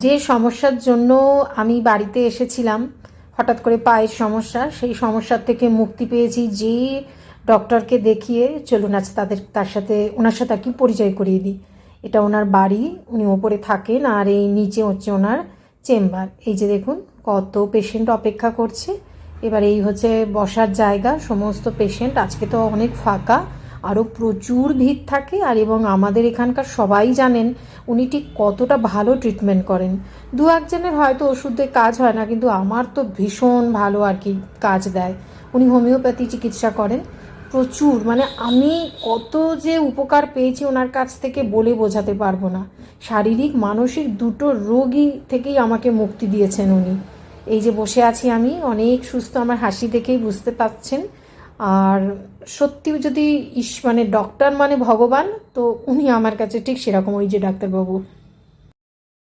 যে সমস্যার জন্য আমি বাড়িতে এসেছিলাম, হঠাৎ করে পায়ের সমস্যা, সেই সমস্যার থেকে মুক্তি পেয়েছি যে ডক্টরকে দেখিয়ে। চলুন আজ ওনার সাথে আর কি পরিচয় করিয়ে দিই। এটা ওনার বাড়ি, উনি ওপরে থাকেন, আর এই নিচে হচ্ছে ওনার চেম্বার। এই যে দেখুন কত পেশেন্ট অপেক্ষা করছে। এবার এই হচ্ছে বসার জায়গা, সমস্ত পেশেন্ট। আজকে তো অনেক ফাঁকা, আরও প্রচুর ভিড় থাকে। আর এবং আমাদের এখানকার সবাই জানেন উনি ঠিক কতটা ভালো ট্রিটমেন্ট করেন। দু একজনের হয়তো ওষুধে কাজ হয় না, কিন্তু আমার তো ভীষণ ভালো আর কি কাজ দেয়। উনি হোমিওপ্যাথি চিকিৎসা করেন প্রচুর, মানে আমি কত যে উপকার পেয়েছি ওনার কাছ থেকে বলে বোঝাতে পারবো না। শারীরিক মানসিক দুটো রোগই থেকেই আমাকে মুক্তি দিয়েছেন উনি। এই যে বসে আছি আমি অনেক সুস্থ, আমার হাসি দেখেই বুঝতে পারছেন। আর সত্যি যদি মানে ডক্টর মানে ভগবান, তো উনি আমার কাছে ঠিক সেরকম, ওই যে ডাক্তারবাবু।